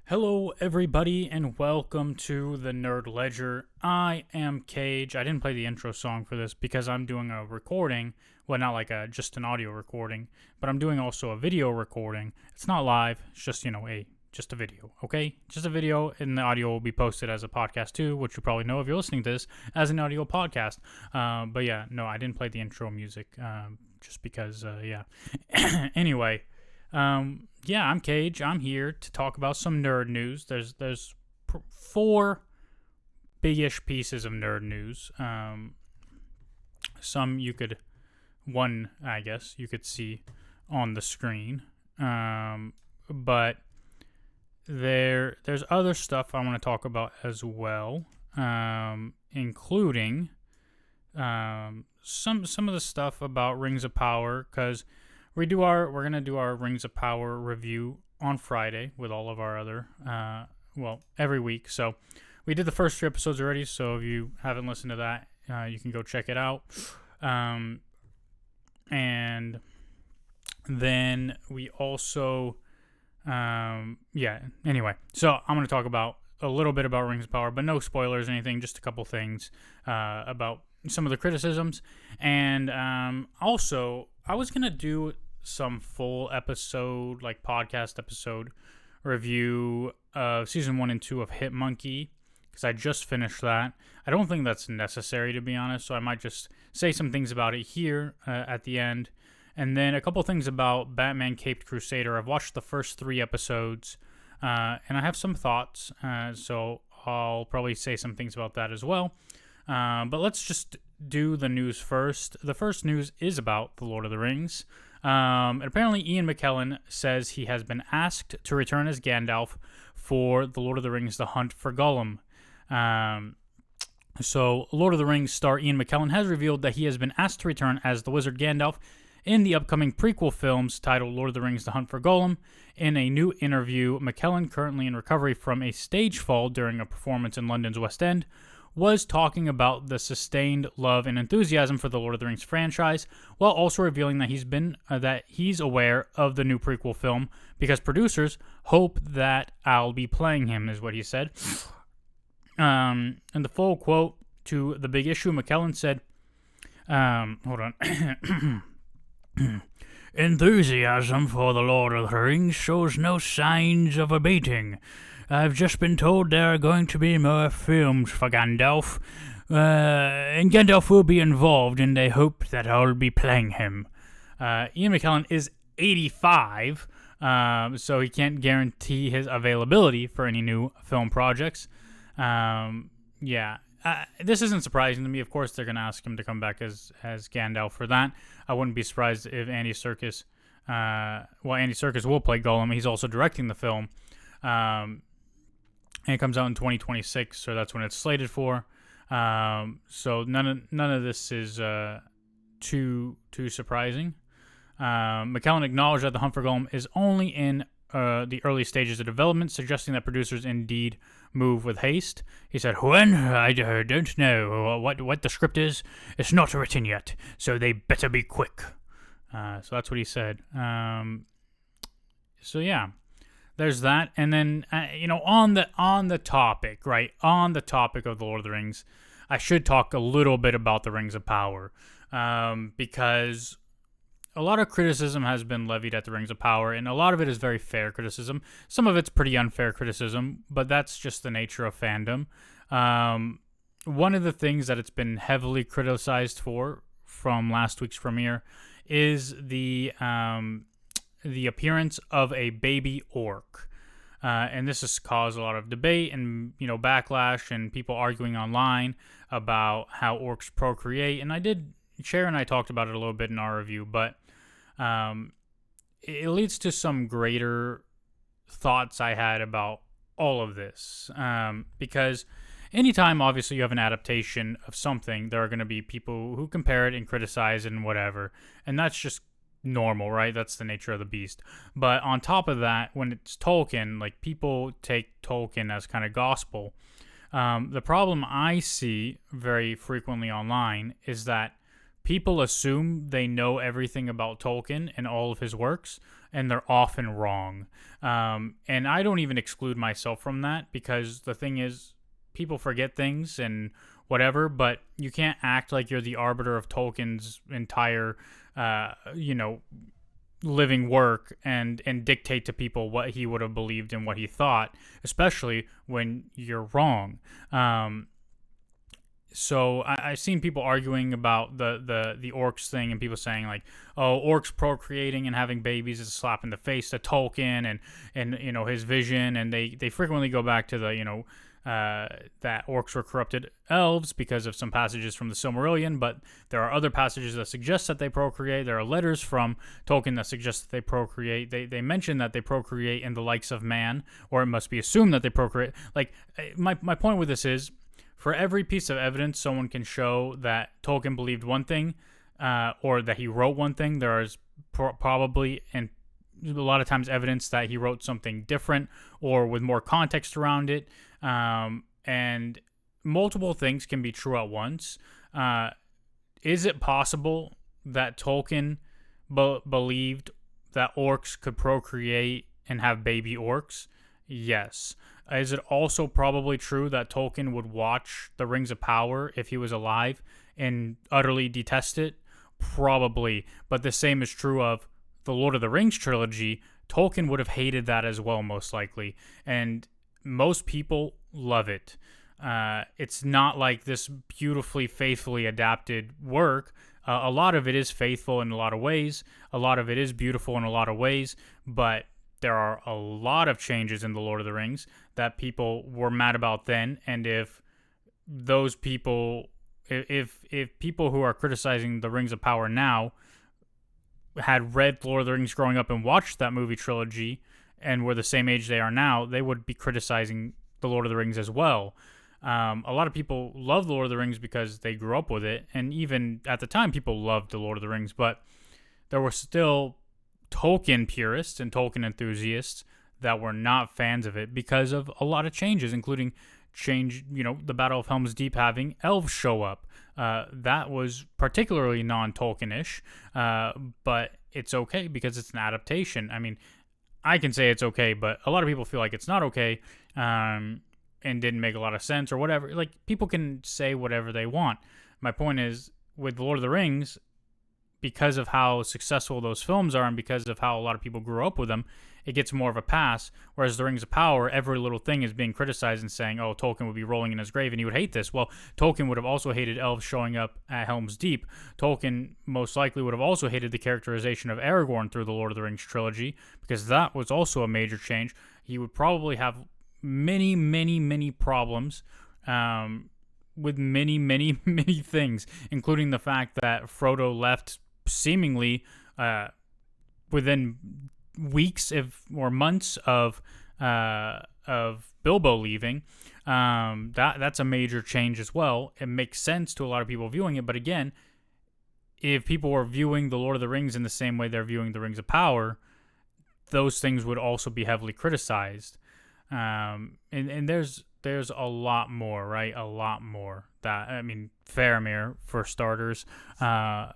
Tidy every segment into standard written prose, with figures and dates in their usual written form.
Hello, everybody, and welcome to the Nerd Ledger. I am Kaje. I didn't play the intro song for this because I'm doing a recording. Well, not like just an audio recording, but I'm doing also a video recording. It's not live. It's just just a video. Okay, just a video, and the audio will be posted as a podcast too, which you probably know if you're listening to this as an audio podcast. But yeah, no, I didn't play the intro music just because. Anyway. I'm Kaje. I'm here to talk about some nerd news. There's four big-ish pieces of nerd news. One I guess you could see on the screen. But there's other stuff I want to talk about as well, including some of the stuff about Rings of Power, because we're gonna do our Rings of Power review on Friday with all of our other every week. So we did the first 3 episodes already. So if you haven't listened to that, you can go check it out. And then we also anyway. So I'm gonna talk about a little bit about Rings of Power, but no spoilers or anything. Just a couple things about some of the criticisms, and also I was gonna do some full episode, like podcast episode review of season 1 and 2 of Hit Monkey, because I just finished that. I don't think that's necessary, to be honest, so I might just say some things about it here at the end. And then a couple things about Batman Caped Crusader. I've watched the first 3 episodes, and I have some thoughts, so I'll probably say some things about that as well. But let's just do the news first. The first news is about The Lord of the Rings. And apparently Ian McKellan says he has been asked to return as Gandalf for The Lord of the Rings: The Hunt for Gollum. So Lord of the Rings star Ian McKellan has revealed that he has been asked to return as the wizard Gandalf in the upcoming prequel films titled Lord of the Rings: The Hunt for Gollum. In a new interview, McKellan, currently in recovery from a stage fall during a performance in London's West End, was talking about the sustained love and enthusiasm for the Lord of the Rings franchise, while also revealing that he's aware of the new prequel film because producers hope that I'll be playing him, is what he said. And the full quote to The Big Issue, McKellan said, hold on. Enthusiasm for the Lord of the Rings shows no signs of abating. I've just been told there are going to be more films for Gandalf, and Gandalf will be involved, and they hope that I'll be playing him. Ian McKellan is 85, so he can't guarantee his availability for any new film projects. This isn't surprising to me. Of course, they're going to ask him to come back as Gandalf for that. I wouldn't be surprised if Andy Serkis will play Gollum. He's also directing the film. And it comes out in 2026, so that's when it's slated for. So none of this is too surprising. McKellan acknowledged that The Hunt for Gollum is only in the early stages of development, suggesting that producers indeed move with haste. He said, "When? I don't know what the script is. It's not written yet, so they better be quick." So that's what he said. There's that, and then on the topic, right? On the topic of the Lord of the Rings, I should talk a little bit about the Rings of Power, because a lot of criticism has been levied at the Rings of Power, and a lot of it is very fair criticism. Some of it's pretty unfair criticism, but that's just the nature of fandom. One of the things that it's been heavily criticized for from last week's premiere is the appearance of a baby orc. And this has caused a lot of debate and, backlash and people arguing online about how orcs procreate. And Cher and I talked about it a little bit in our review, but it leads to some greater thoughts I had about all of this. Because anytime, obviously, you have an adaptation of something, there are going to be people who compare it and criticize and whatever. And that's just normal, right? That's the nature of the beast. But on top of that, when it's Tolkien, like, people take Tolkien as kind of gospel. The problem I see very frequently online is that people assume they know everything about Tolkien and all of his works, and they're often wrong. And I don't even exclude myself from that, because the thing is, people forget things and whatever, but you can't act like you're the arbiter of Tolkien's entire, living work and dictate to people what he would have believed and what he thought, especially when you're wrong. So I've seen people arguing about the orcs thing, and people saying like, oh, orcs procreating and having babies is a slap in the face to Tolkien and his vision, and they frequently go back to the that orcs were corrupted elves because of some passages from the Silmarillion, but there are other passages that suggest that they procreate. There are letters from Tolkien that suggest that they procreate. They mention that they procreate in the likes of man, or it must be assumed that they procreate. Like, my point with this is, for every piece of evidence someone can show that Tolkien believed one thing, or that he wrote one thing, there is probably, and a lot of times, evidence that he wrote something different or with more context around it. And multiple things can be true at once. Is it possible that Tolkien believed that orcs could procreate and have baby orcs? Yes. Is it also probably true that Tolkien would watch The Rings of Power if he was alive and utterly detest it? Probably. But the same is true of the Lord of the Rings trilogy. Tolkien would have hated that as well, most likely. And most people love it. It's not like this beautifully, faithfully adapted work. A lot of it is faithful in a lot of ways. A lot of it is beautiful in a lot of ways. But there are a lot of changes in The Lord of the Rings that people were mad about then. And if those people, if people who are criticizing The Rings of Power now had read Lord of the Rings growing up and watched that movie trilogy and were the same age they are now, they would be criticizing The Lord of the Rings as well. A lot of people love The Lord of the Rings because they grew up with it, and even at the time, people loved The Lord of the Rings, but there were still Tolkien purists and Tolkien enthusiasts that were not fans of it because of a lot of changes, including the Battle of Helm's Deep having elves show up. That was particularly non-Tolkien-ish, but it's okay because it's an adaptation. I mean, I can say it's okay, but a lot of people feel like it's not okay, and didn't make a lot of sense or whatever. Like, people can say whatever they want. My point is, with Lord of the Rings, because of how successful those films are and because of how a lot of people grew up with them, it gets more of a pass. Whereas The Rings of Power, every little thing is being criticized and saying, oh, Tolkien would be rolling in his grave and he would hate this. Well, Tolkien would have also hated elves showing up at Helm's Deep. Tolkien most likely would have also hated the characterization of Aragorn through the Lord of the Rings trilogy, because that was also a major change. He would probably have many, many, many problems with many, many, many things, including the fact that Frodo left seemingly within weeks or months of Bilbo leaving. That's a major change as well. It makes sense to a lot of people viewing it, but again, if people were viewing The Lord of the Rings in the same way they're viewing The Rings of Power, those things would also be heavily criticized. And there's a lot more, right? A lot more. Faramir, for starters. A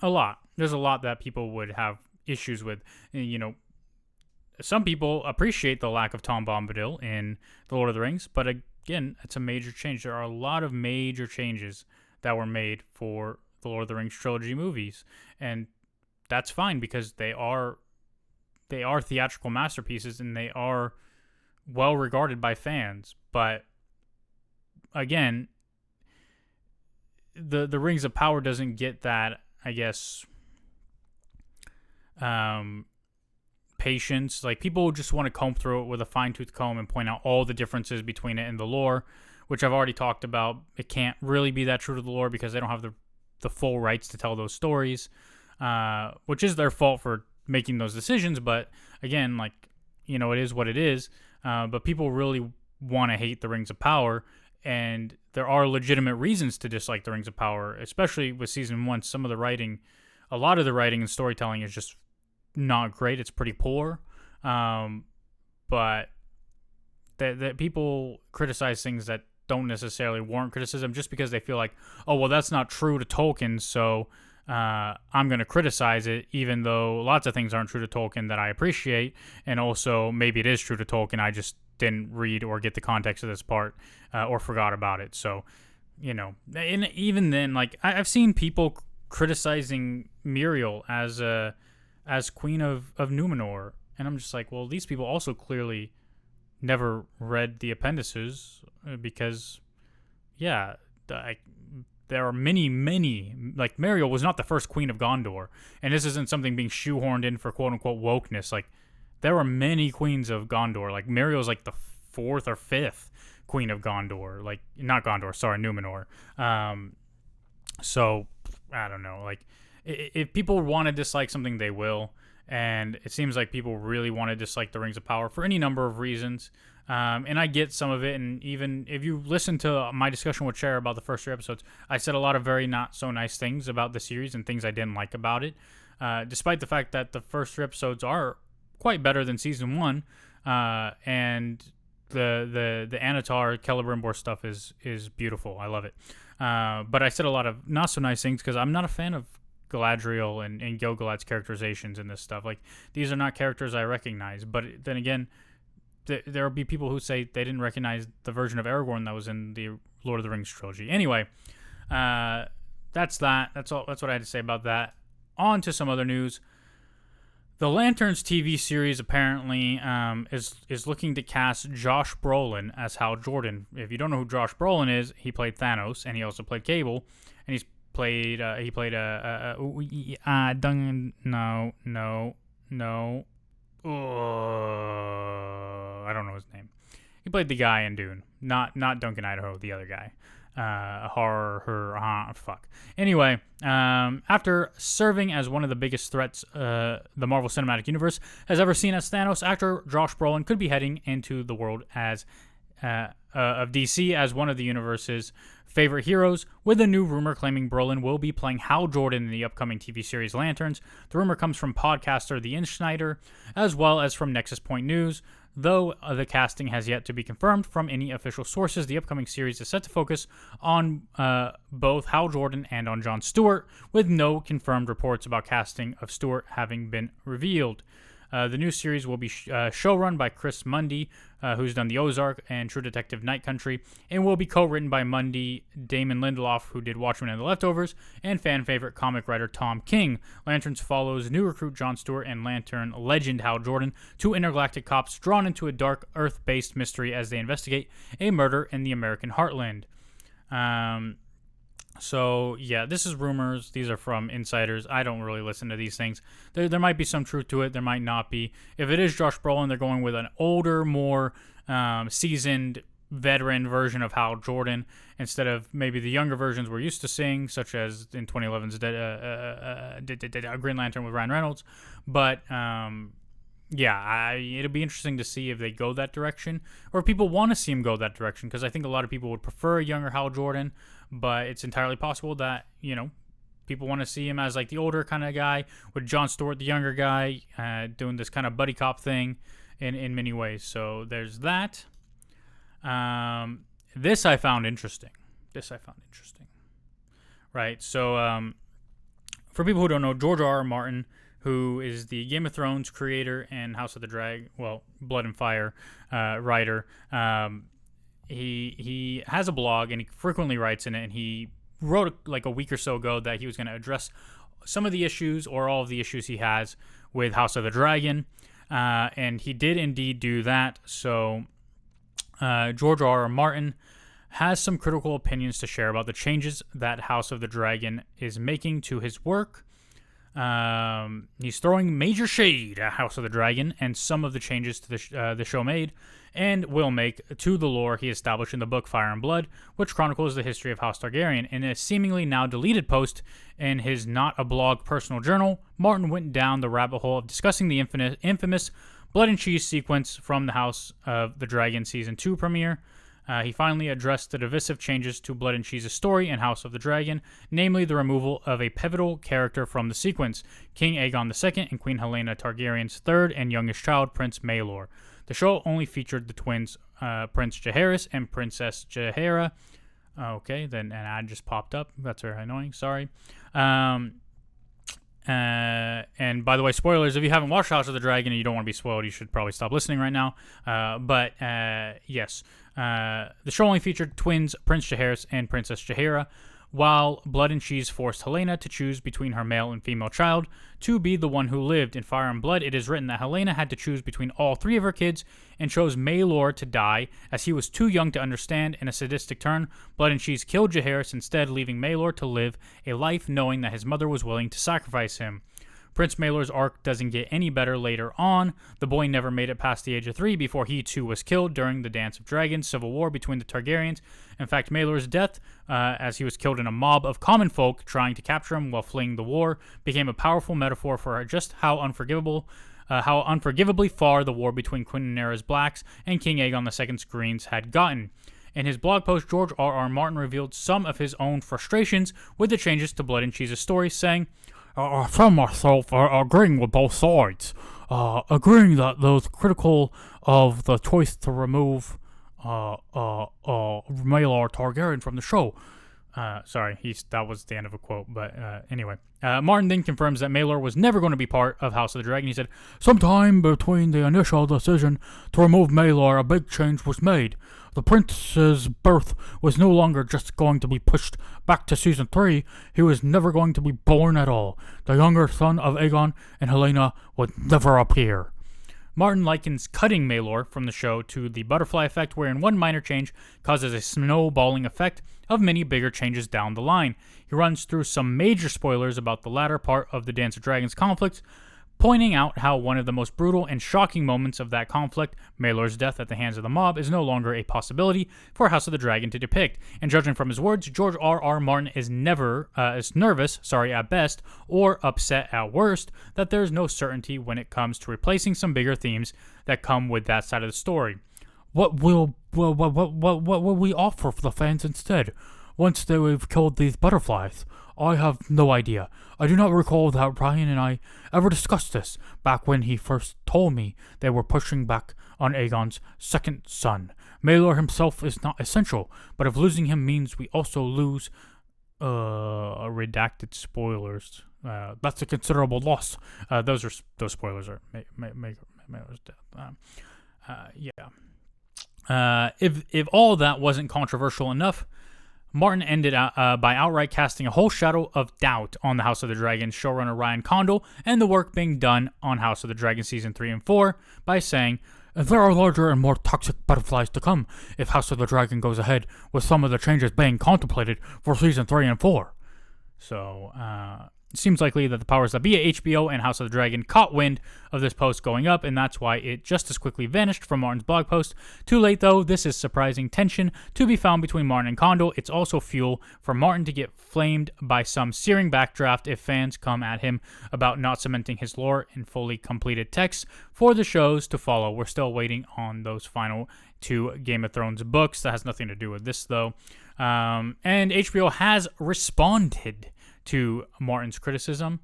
lot. There's a lot that people would have issues with. Some people appreciate the lack of Tom Bombadil in The Lord of the Rings, but again, it's a major change. There are a lot of major changes that were made for the Lord of the Rings trilogy movies, and that's fine because they are theatrical masterpieces and they are well regarded by fans. But again, the Rings of Power doesn't get that, I guess, patience. Like, people just want to comb through it with a fine-tooth comb and point out all the differences between it and the lore, which I've already talked about. It can't really be that true to the lore because they don't have the full rights to tell those stories, which is their fault for making those decisions. But again, it is what it is. But people really want to hate The Rings of Power, and there are legitimate reasons to dislike The Rings of Power, especially with season 1. A lot of the writing and storytelling is just not great. It's pretty poor. But that people criticize things that don't necessarily warrant criticism just because they feel like, oh, well, that's not true to Tolkien, so I'm going to criticize it, even though lots of things aren't true to Tolkien that I appreciate, and also maybe it is true to Tolkien, I just didn't read or get the context of this part or forgot about it. So, and even then, like, I've seen people criticizing Muriel as Queen of Numenor, and I'm just like, well, these people also clearly never read the appendices because, yeah, there are many, like, Muriel was not the first Queen of Gondor, and this isn't something being shoehorned in for quote-unquote wokeness. Like, there were many queens of Gondor. Like, Muriel's like the 4th or 5th Queen of Gondor. Like, not Gondor, sorry, Numenor. So, I don't know. Like, if people want to dislike something, they will. And it seems like people really want to dislike the Rings of Power for any number of reasons. And I get some of it. And even if you listen to my discussion with Cher about the first 3 episodes, I said a lot of very not so nice things about the series and things I didn't like about it. Despite the fact that the first 3 episodes are quite better than season 1. And the Anatar Celebrimbor stuff is beautiful. I love it. But I said a lot of not so nice things because I'm not a fan of Galadriel and Gil-galad's characterizations in this stuff. Like, these are not characters I recognize. But then again, there will be people who say they didn't recognize the version of Aragorn that was in the Lord of the Rings trilogy. Anyway, that's that. That's all. That's what I had to say about that. On to some other news. The Lanterns TV series apparently is looking to cast Josh Brolin as Hal Jordan. If you don't know who Josh Brolin is, he played Thanos, and he also played Cable, and I don't know his name. He played the guy in Dune, not Duncan Idaho, the other guy. Anyway, after serving as one of the biggest threats the Marvel Cinematic Universe has ever seen as Thanos, actor Josh Brolin could be heading into the world as of DC as one of the universe's favorite heroes, with a new rumor claiming Brolin will be playing Hal Jordan in the upcoming TV series Lanterns. The rumor comes from podcaster The Schneider, as well as from Nexus Point News. Though the casting has yet to be confirmed from any official sources, the upcoming series is set to focus on both Hal Jordan and on Jon Stewart, with no confirmed reports about casting of Stewart having been revealed. The new series will be showrun by Chris Mundy, who's done The Ozark and True Detective Night Country, and will be co-written by Mundy, Damon Lindelof, who did Watchmen and The Leftovers, and fan favorite comic writer Tom King. Lanterns follows new recruit Jon Stewart and Lantern legend Hal Jordan, 2 intergalactic cops drawn into a dark Earth-based mystery as they investigate a murder in the American heartland. So, yeah, this is rumors. These are from insiders. I don't really listen to these things. There might be some truth to it. There might not be. If it is Josh Brolin, they're going with an older, more seasoned veteran version of Hal Jordan instead of maybe the younger versions we're used to seeing, such as in 2011's Green Lantern with Ryan Reynolds. But, yeah, it'll be interesting to see if they go that direction or if people want to see him go that direction, because I think a lot of people would prefer a younger Hal Jordan, but it's entirely possible that, people want to see him as like the older kind of guy with Jon Stewart, the younger guy, doing this kind of buddy cop thing in many ways. So there's that. This I found interesting. Right, so for people who don't know, George R.R. Martin, who is the Game of Thrones creator and House of the Blood and Fire writer. He has a blog and he frequently writes in it, and he wrote like a week or so ago that he was going to address some of the issues or all of the issues he has with House of the Dragon, and he did indeed do that. So George R.R. Martin has some critical opinions to share about the changes that House of the Dragon is making to his work. He's throwing major shade at House of the Dragon and some of the changes to the show made and will make to the lore he established in the book Fire and Blood, which chronicles the history of House Targaryen. In a seemingly now deleted post in his not a blog personal journal, Martin went down the rabbit hole of discussing the infamous Blood and Cheese sequence from the House of the Dragon Season 2 premiere. He finally addressed the divisive changes to Blood and Cheese's story in House of the Dragon, namely the removal of a pivotal character from the sequence, King Aegon II and Queen Helena Targaryen's third and youngest child, Prince Maelor. The show only featured the twins, Prince Jaehaerys and Princess Jaehaera. Okay, then an ad just popped up. That's very annoying. Sorry. And by the way, spoilers, if you haven't watched House of the Dragon and you don't want to be spoiled, you should probably stop listening right now. But yes, the show only featured twins, Prince Jaehaerys and Princess Jaehaera, while Blood and Cheese forced Helena to choose between her male and female child to be the one who lived. In Fire and Blood, it is written that Helena had to choose between all 3 of her kids and chose Maelor to die as he was too young to understand. In a sadistic turn, Blood and Cheese killed Jaehaerys instead, leaving Maelor to live a life knowing that his mother was willing to sacrifice him. Prince Maelor's arc doesn't get any better later on. The boy never made it past the age of 3 before he too was killed during the Dance of Dragons civil war between the Targaryens. In fact, Maelor's death, as he was killed in a mob of common folk trying to capture him while fleeing the war, became a powerful metaphor for just how unforgivably far the war between Queen Rhaenyra's Blacks and King Aegon II's Greens had gotten. In his blog post, George R.R. Martin revealed some of his own frustrations with the changes to Blood and Cheese's story, saying, I found myself agreeing with both sides, agreeing that those critical of the choice to remove Maelor Targaryen from the show. Sorry, that was the end of a quote, but anyway. Martin then confirms that Maelor was never going to be part of House of the Dragon. He said, sometime between the initial decision to remove Maelor, a big change was made. The prince's birth was no longer just going to be pushed back to season 3, he was never going to be born at all. The younger son of Aegon and Helena would never appear. Martin likens cutting Maelor from the show to the butterfly effect, wherein one minor change causes a snowballing effect of many bigger changes down the line. He runs through some major spoilers about the latter part of the Dance of Dragons conflict, pointing out how one of the most brutal and shocking moments of that conflict, Maelor's death at the hands of the mob, is no longer a possibility for House of the Dragon to depict. And judging from his words, George R.R. Martin is nervous at best, or upset at worst, that there is no certainty when it comes to replacing some bigger themes that come with that side of the story. What will we offer for the fans instead, once they've killed these butterflies? I have no idea. I do not recall that Ryan and I ever discussed this back when he first told me they were pushing back on Aegon's second son. Maelor himself is not essential, but if losing him means we also lose redacted spoilers, that's a considerable loss. Those spoilers are Maelor's death. If all that wasn't controversial enough, Martin ended by outright casting a whole shadow of doubt on the House of the Dragon showrunner Ryan Condal and the work being done on House of the Dragon Season 3 and 4 by saying, there are larger and more toxic butterflies to come if House of the Dragon goes ahead with some of the changes being contemplated for Season 3 and 4. So, it seems likely that the powers that be at HBO and House of the Dragon caught wind of this post going up, and that's why it just as quickly vanished from Martin's blog post. Too late, though. This is surprising tension to be found between Martin and Condal. It's also fuel for Martin to get flamed by some searing backdraft if fans come at him about not cementing his lore in fully completed texts for the shows to follow. We're still waiting on those final 2 Game of Thrones books. That has nothing to do with this, though. And HBO has responded to Martin's criticism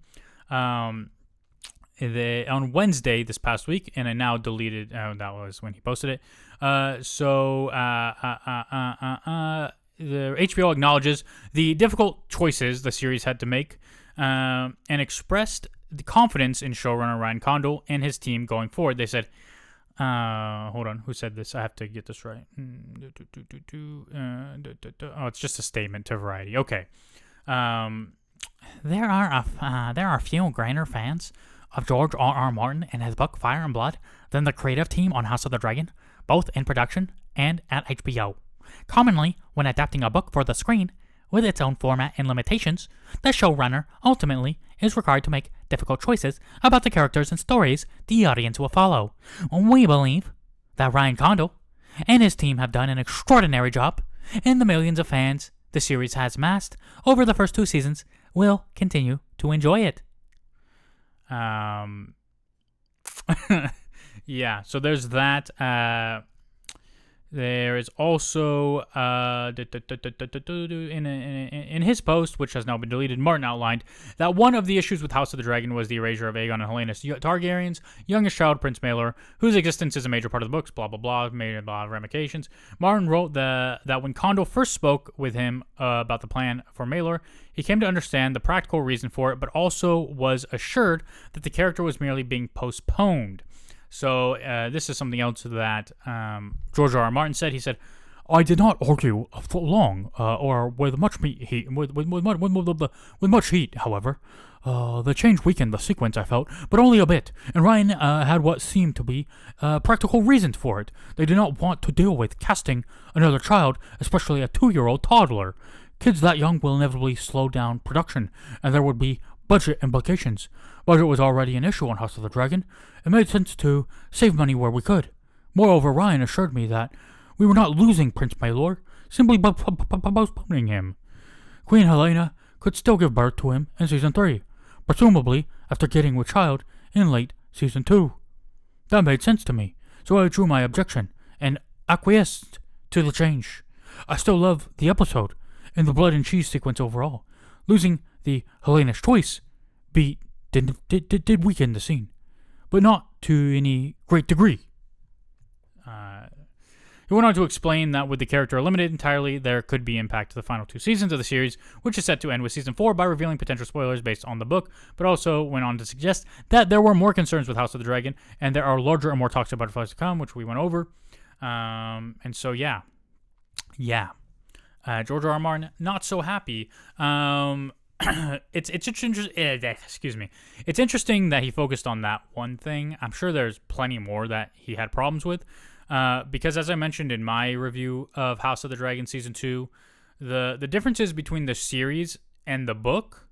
on Wednesday this past week, and I now deleted. That was when he posted it. The HBO acknowledges the difficult choices the series had to make, and expressed the confidence in showrunner Ryan Condal and his team going forward. They said, hold on, who said this? I have to get this right. Oh, it's just a statement to Variety. Okay. There are few greater fans of George R.R. Martin and his book Fire and Blood than the creative team on House of the Dragon, both in production and at HBO. Commonly, when adapting a book for the screen, with its own format and limitations, the showrunner ultimately is required to make difficult choices about the characters and stories the audience will follow. We believe that Ryan Condal and his team have done an extraordinary job, and the millions of fans the series has amassed over the first 2 seasons will continue to enjoy it. Yeah, so there's that. There is also in his post, which has now been deleted, Martin outlined that one of the issues with House of the Dragon was the erasure of Aegon and Helena's Targaryen's youngest child, Prince Maelor, whose existence is a major part of the books. Blah blah blah, made a lot of ramifications. Martin wrote that when Condor first spoke with him about the plan for Maelor, he came to understand the practical reason for it, but also was assured that the character was merely being postponed. So this is something else that George R. R. Martin said. He said, "I did not argue for long or with much heat. With much heat, however, the change weakened the sequence. I felt, but only a bit. And Ryan had what seemed to be practical reasons for it. They did not want to deal with casting another child, especially a 2-year-old toddler. Kids that young will inevitably slow down production, and there would be budget implications. Budget was already an issue on House of the Dragon. It made sense to save money where we could. Moreover, Ryan assured me that we were not losing Prince Maelor, simply postponing him. Queen Helena could still give birth to him in Season 3, presumably after getting with child in late Season 2. That made sense to me, so I withdrew my objection and acquiesced to the change. I still love the episode and the blood and cheese sequence overall. Losing the Helena's choice beat did weaken the scene, but not to any great degree." He went on to explain that with the character eliminated entirely, there could be impact to the final 2 seasons of the series, which is set to end with Season 4 by revealing potential spoilers based on the book, but also went on to suggest that there were more concerns with House of the Dragon, and there are larger and more toxic butterflies to come, which we went over. And so, yeah. George R. R. Martin, not so happy. It's interesting that he focused on that one thing. I'm sure there's plenty more that he had problems with. Because as I mentioned in my review of House of the Dragon Season 2, the differences between the series and the book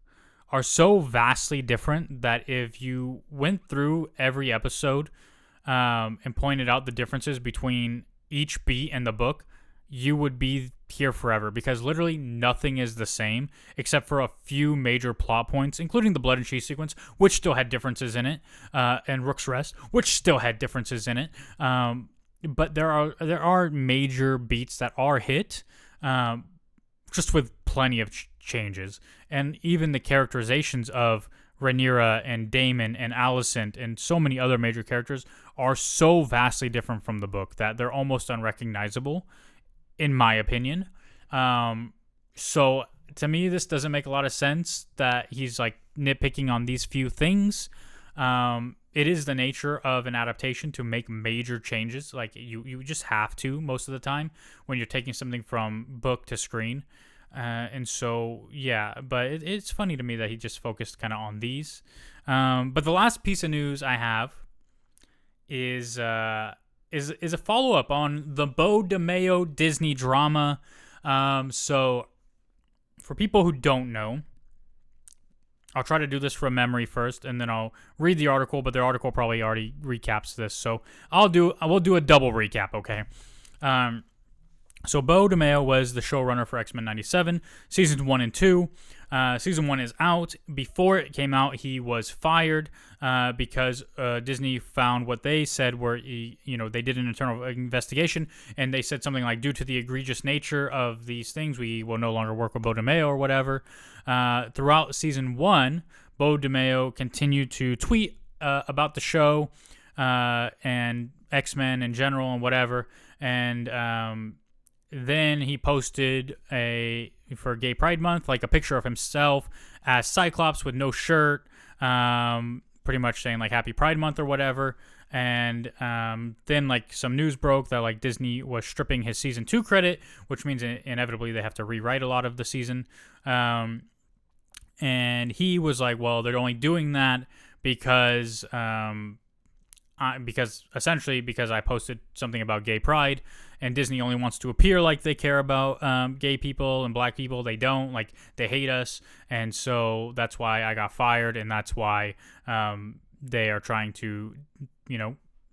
are so vastly different that if you went through every episode and pointed out the differences between each beat and the book, you would be here forever, because literally nothing is the same except for a few major plot points, including the blood and cheese sequence, which still had differences in it, and Rook's Rest, which still had differences in it. But there are major beats that are hit, just with plenty of changes, and even the characterizations of Rhaenyra and Daemon and Alicent and so many other major characters are so vastly different from the book that they're almost unrecognizable, in my opinion. So to me, this doesn't make a lot of sense that he's like nitpicking on these few things. It is the nature of an adaptation to make major changes. Like you just have to most of the time when you're taking something from book to screen. And so, yeah, but it's funny to me that he just focused kind of on these. But the last piece of news I have is a follow-up on the Beau DeMayo Disney drama. So for people who don't know, I'll try to do this from memory first, and then I'll read the article, but the article probably already recaps this. So we'll do a double recap, okay? So Beau DeMayo was the showrunner for X-Men 97, Seasons 1 and 2. Season 1 is out. Before it came out, he was fired because Disney found what they said were, they did an internal investigation, and they said something like, due to the egregious nature of these things, we will no longer work with Beau DeMayo or whatever. Throughout Season 1, Beau DeMayo continued to tweet about the show and X-Men in general and whatever, and then he posted for Gay Pride Month, like a picture of himself as Cyclops with no shirt, pretty much saying like Happy Pride Month or whatever. And then like some news broke that like Disney was stripping his Season 2 credit, which means inevitably they have to rewrite a lot of the season. And he was like, well, they're only doing that because I posted something about gay pride, and Disney only wants to appear like they care about gay people and black people. They don't. Like, they hate us, and so that's why I got fired, and that's why they are trying to,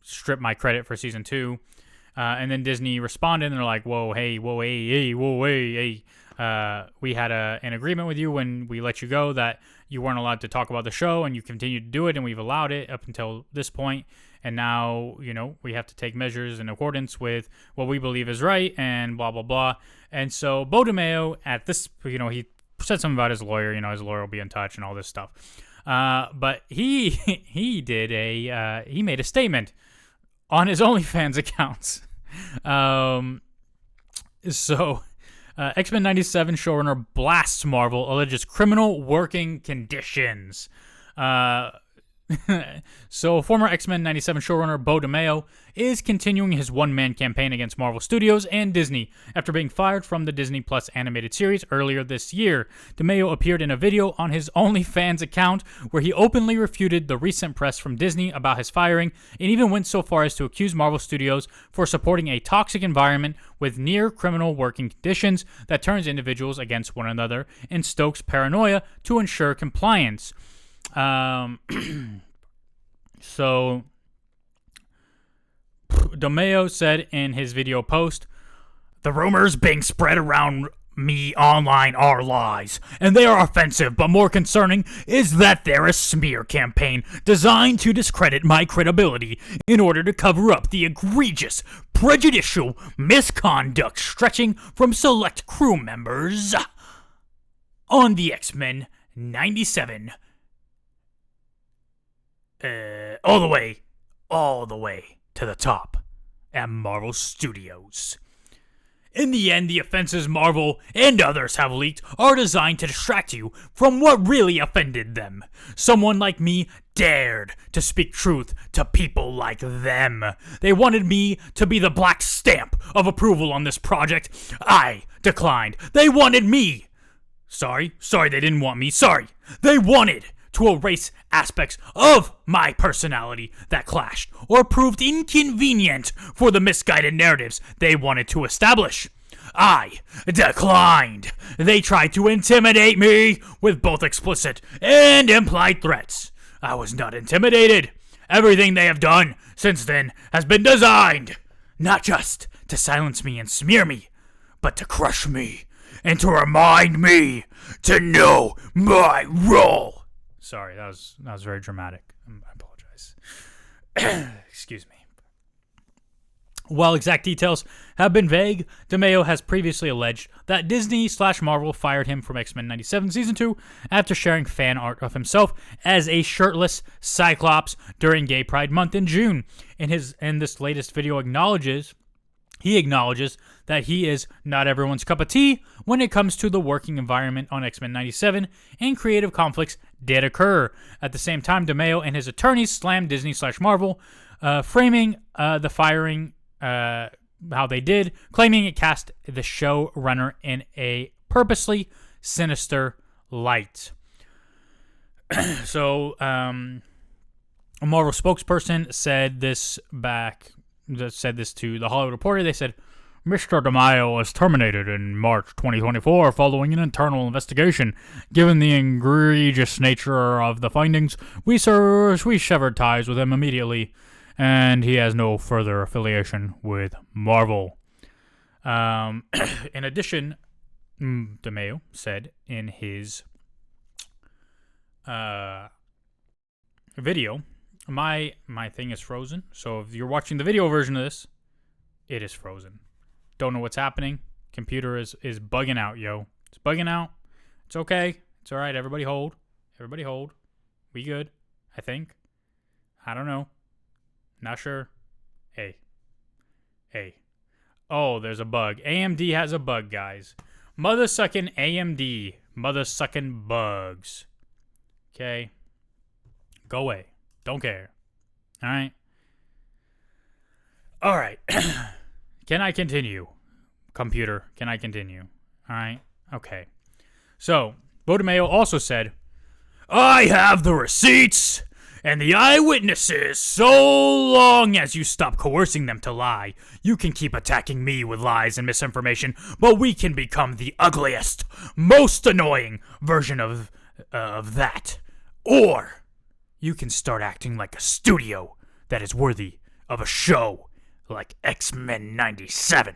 strip my credit for Season 2. And then Disney responded, and they're like, hey. We had an agreement with you when we let you go that you weren't allowed to talk about the show, and you continued to do it, and we've allowed it up until this point. and now, we have to take measures in accordance with what we believe is right, and blah, blah, blah. And so Beau DeMayo at this, he said something about his lawyer, his lawyer will be in touch and all this stuff. But he he made a statement on his OnlyFans accounts. X-Men 97 showrunner blasts Marvel, alleges criminal working conditions. So former X-Men 97 showrunner Beau DeMayo is continuing his one-man campaign against Marvel Studios and Disney after being fired from the Disney Plus animated series earlier this year. DeMayo appeared in a video on his OnlyFans account where he openly refuted the recent press from Disney about his firing and even went so far as to accuse Marvel Studios for supporting a toxic environment with near-criminal working conditions that turns individuals against one another and stokes paranoia to ensure compliance. So DeMayo said in his video post, "The rumors being spread around me online are lies, and they are offensive, but more concerning is that they're a smear campaign designed to discredit my credibility in order to cover up the egregious, prejudicial misconduct stretching from select crew members on the X-Men 97 all the way to the top at Marvel Studios. In the end, the offenses Marvel and others have leaked are designed to distract you from what really offended them. Someone like me dared to speak truth to people like them. They wanted me to be the black stamp of approval on this project. I declined. They wanted me. Sorry, they didn't want me. Sorry. They wanted to erase aspects of my personality that clashed or proved inconvenient for the misguided narratives they wanted to establish. I declined. They tried to intimidate me with both explicit and implied threats. I was not intimidated. Everything they have done since then has been designed not just to silence me and smear me, but to crush me and to remind me to know my role." Sorry, that was very dramatic. I apologize. Excuse me. While exact details have been vague, DeMayo has previously alleged that Disney/Marvel fired him from X-Men 97 Season 2 after sharing fan art of himself as a shirtless Cyclops during Gay Pride Month in June. In this latest video he acknowledges that he is not everyone's cup of tea when it comes to the working environment on X-Men 97, and creative conflicts did occur. At the same time, DeMayo and his attorneys slammed Disney/Marvel, framing the firing how they did, claiming it cast the showrunner in a purposely sinister light. So, a Marvel spokesperson said this to The Hollywood Reporter. They said, "Mr. DeMayo was terminated in March 2024 following an internal investigation. Given the egregious nature of the findings, we severed ties with him immediately, and he has no further affiliation with Marvel." In addition, DeMayo said in his video, my thing is frozen, so if you're watching the video version of this, it is frozen. Don't know what's happening. Computer is bugging out, yo. It's bugging out. It's okay. It's all right. Everybody hold. We good, I think. I don't know. Not sure. Hey. Oh, there's a bug. AMD has a bug, guys. Mother-sucking AMD. Mother-sucking bugs. Okay. Go away. Don't care. All right. Can I continue? Computer, can I continue? All right. Okay. So, Beau DeMayo also said, "I have the receipts and the eyewitnesses. So long as you stop coercing them to lie, you can keep attacking me with lies and misinformation, but we can become the ugliest, most annoying version of that. Or you can start acting like a studio that is worthy of a show like X-Men 97.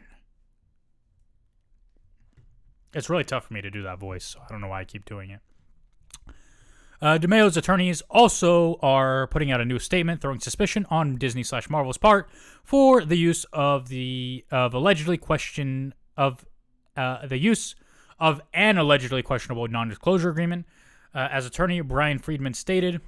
It's really tough for me to do that voice, so I don't know why I keep doing it. DeMayo's attorneys also are putting out a new statement throwing suspicion on Disney/Marvel's part for the use of allegedly question of the use of an allegedly questionable non-disclosure agreement. As attorney Brian Friedman stated,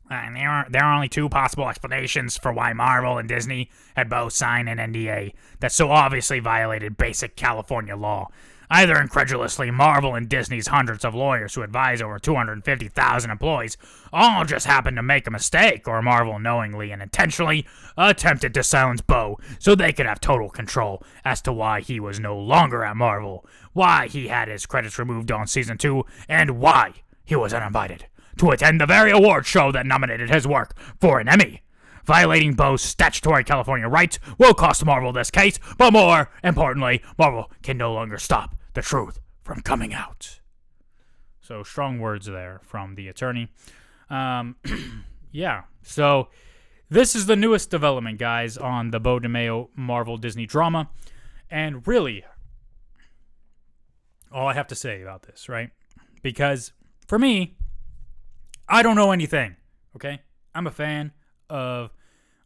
there are only two possible explanations for why Marvel and Disney had both signed an NDA that so obviously violated basic California law. Either incredulously, Marvel and Disney's hundreds of lawyers who advise over 250,000 employees all just happened to make a mistake, or Marvel knowingly and intentionally attempted to silence Beau so they could have total control as to why he was no longer at Marvel, why he had his credits removed on Season 2, and why he was uninvited to attend the very award show that nominated his work for an Emmy. Violating Beau's statutory California rights will cost Marvel this case, but more importantly, Marvel can no longer stop the truth from coming out. So strong words there from the attorney. Yeah, so this is the newest development, guys, on the Beau DeMayo Marvel Disney drama. And really, all I have to say about this, right? Because for me, I don't know anything, okay? I'm a fan of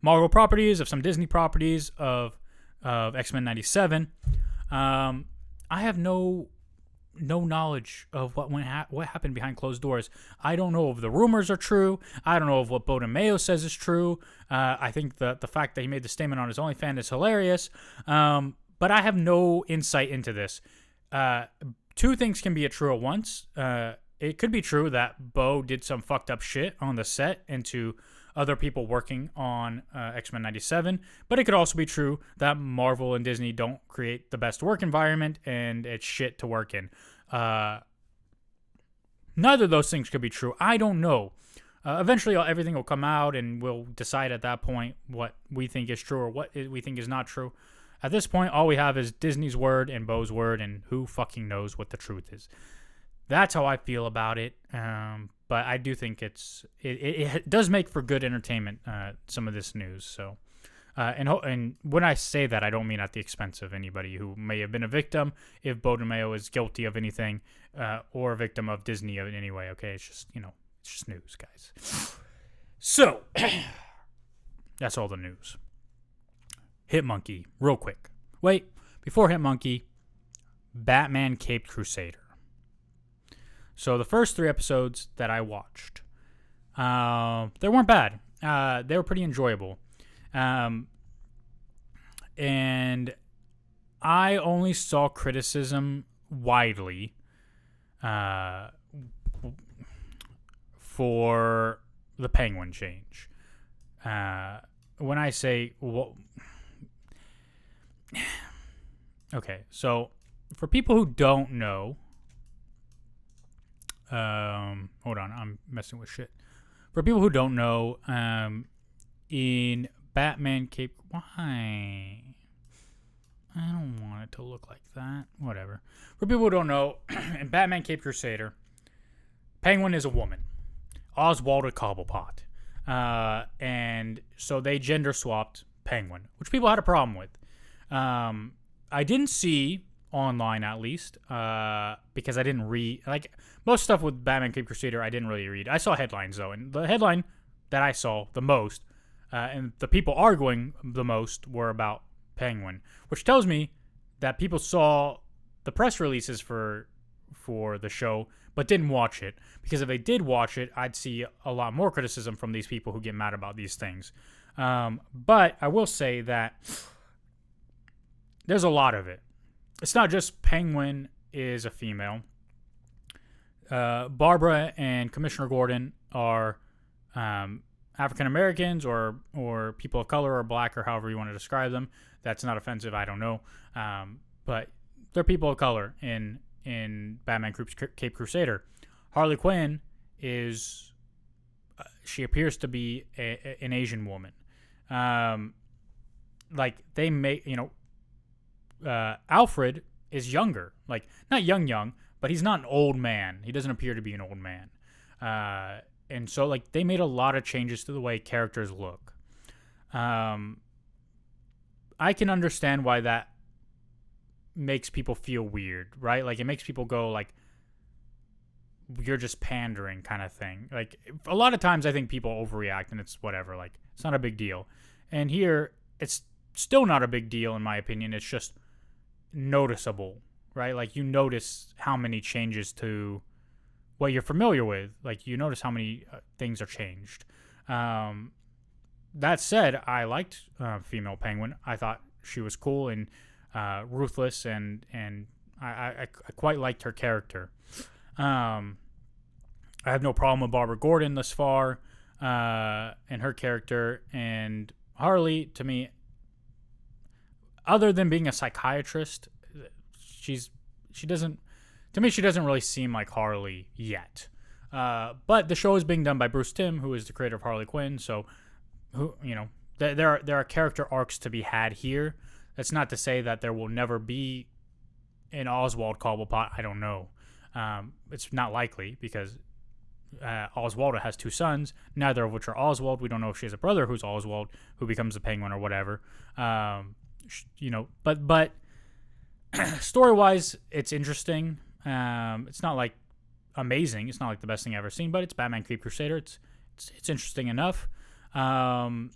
Marvel properties, of some Disney properties, of X-Men 97. I have no knowledge of what happened behind closed doors. I don't know if the rumors are true. I don't know if what Beau DeMayo says is true. I think the fact that he made the statement on his OnlyFans is hilarious. But I have no insight into this. Two things can be true at once. It could be true that Beau did some fucked up shit on the set and to other people working on X-Men 97, but it could also be true that Marvel and Disney don't create the best work environment and it's shit to work in. Neither of those things could be true. I don't know. Eventually, everything will come out and we'll decide at that point what we think is true or what we think is not true. At this point, all we have is Disney's word and Beau's word, and who fucking knows what the truth is. That's how I feel about it. But I do think it does make for good entertainment, some of this news. So, and when I say that, I don't mean at the expense of anybody who may have been a victim, if Beau DeMayo is guilty of anything, or a victim of Disney in any way. Okay, it's just it's just news, guys. So, that's all the news. Hitmonkey, real quick. Wait, before Hitmonkey, Batman Caped Crusader. So the first 3 episodes that I watched, they weren't bad. They were pretty enjoyable. And I only saw criticism widely for the Penguin change. When I say... okay, so for people who don't know... hold on, I'm messing with shit. For people who don't know, in Batman Caped... Why? I don't want it to look like that. Whatever. For people who don't know, in Batman Caped Crusader, Penguin is a woman. Oswald a Cobblepot. And so they gender swapped Penguin, which people had a problem with. I didn't see online, at least, because I didn't read, like, most stuff with Batman Caped Crusader I didn't really read. I saw headlines, though, and the headline that I saw the most, and the people arguing the most, were about Penguin, which tells me that people saw the press releases for the show, but didn't watch it, because if they did watch it, I'd see a lot more criticism from these people who get mad about these things. But I will say that there's a lot of it. It's not just Penguin is a female. Barbara and Commissioner Gordon are African Americans or people of color or black or however you want to describe them. That's not offensive. I don't know. But they're people of color in Batman Caped Crusader. Harley Quinn is she appears to be an Asian woman. Like they make Alfred is younger, like not young, but he's not an old man. He doesn't appear to be an old man. And so like they made a lot of changes to the way characters look. I can understand why that makes people feel weird, right? Like it makes people go like, you're just pandering kind of thing. Like, a lot of times I think people overreact and it's whatever. Like, it's not a big deal. And here, it's still not a big deal in my opinion. It's just noticeable, right? Like, you notice how many changes to what you're familiar with. Like, you notice how many things are changed. That said, I liked female Penguin. I thought she was cool and ruthless, and I quite liked her character. I have no problem with Barbara Gordon thus far, and her character. And Harley, to me, other than being a psychiatrist, she doesn't really seem like Harley yet. But the show is being done by Bruce Timm, who is the creator of Harley Quinn. So, there are character arcs to be had here. That's not to say that there will never be an Oswald Cobblepot. I don't know. It's not likely because Oswaldo has 2 sons, neither of which are Oswald. We don't know if she has a brother who's Oswald, who becomes the Penguin or whatever. But story-wise, it's interesting. It's not like amazing. It's not like the best thing I've ever seen, but it's Batman Caped Crusader. It's interesting enough. I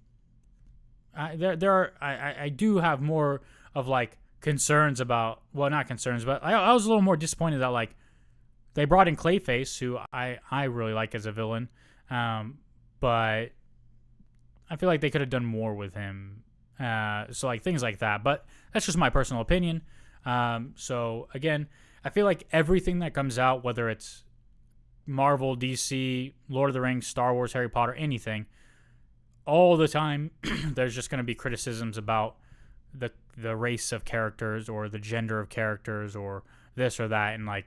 do have more of like concerns about, well, not concerns, but I was a little more disappointed that like they brought in Clayface, who I really like as a villain, but I feel like they could have done more with him. So like things like that, but that's just my personal opinion. So again, I feel like everything that comes out, whether it's Marvel, DC, Lord of the Rings, Star Wars, Harry Potter, anything, all the time there's just going to be criticisms about the race of characters or the gender of characters or this or that, and like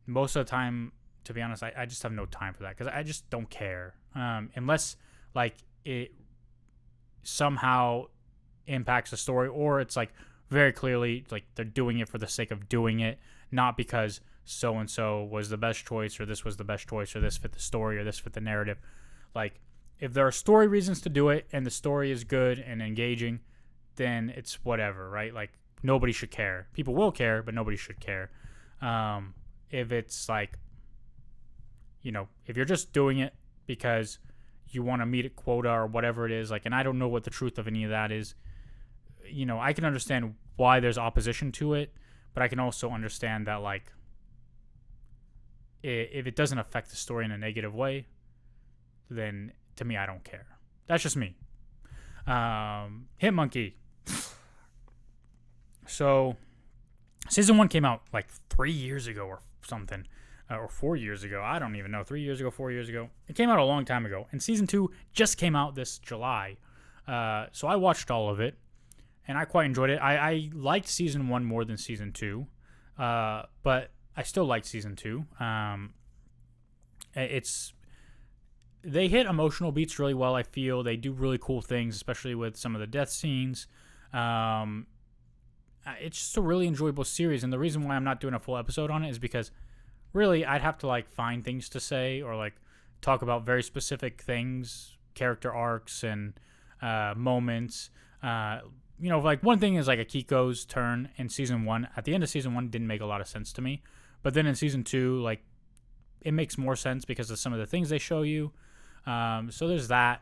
most of the time, to be honest, I just have no time for that because I just don't care, unless like it somehow impacts the story, or it's like very clearly like they're doing it for the sake of doing it, not because so and so was the best choice or this was the best choice or this fit the story or this fit the narrative. Like, if there are story reasons to do it and the story is good and engaging, then it's whatever, right? Like, nobody should care. People will care, but nobody should care. If it's like, if you're just doing it because you want to meet a quota or whatever it is, like, and I don't know what the truth of any of that is, I can understand why there's opposition to it, but I can also understand that, like, if it doesn't affect the story in a negative way, then to me, I don't care. That's just me. Hitmonkey. So, season 1 came out like 3 years ago or something, or 4 years ago. I don't even know. 3 years ago, 4 years ago. It came out a long time ago. And season 2 just came out this July. So I watched all of it, and I quite enjoyed it. I liked season 1 more than season 2, but I still liked season 2. They hit emotional beats really well, I feel. They do really cool things, especially with some of the death scenes. It's just a really enjoyable series, and the reason why I'm not doing a full episode on it is because really I'd have to like find things to say or like talk about very specific things, character arcs and moments. Like one thing is like Akiko's turn in season 1. At the end of season 1 didn't make a lot of sense to me, but then in season 2, like, it makes more sense because of some of the things they show you. So there's that.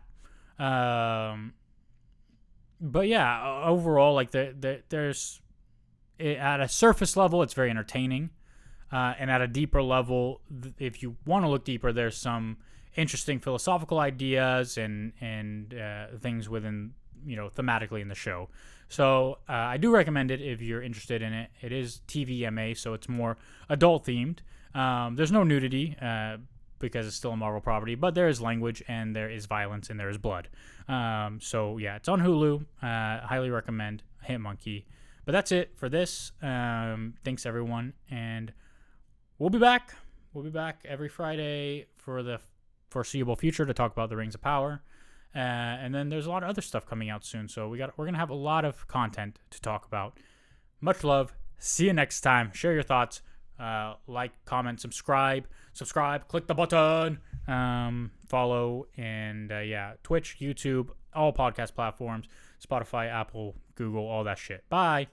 But yeah, overall, like there's at a surface level, it's very entertaining, and at a deeper level, if you want to look deeper, there's some interesting philosophical ideas and things within thematically in the show. So I do recommend it if you're interested in it. It is TVMA, so it's more adult themed. There's no nudity because it's still a Marvel property, but there is language and there is violence and there is blood. So yeah, it's on Hulu. Highly recommend Hitmonkey. But that's it for this. Thanks everyone, and we'll be back. We'll be back every Friday for the foreseeable future to talk about the Rings of Power. And then there's a lot of other stuff coming out soon, so we're gonna have a lot of content to talk about. Much love. See you next time. Share your thoughts. Like, comment, subscribe, click the button, follow, and Twitch, YouTube, all podcast platforms, Spotify, Apple, Google, all that shit. Bye.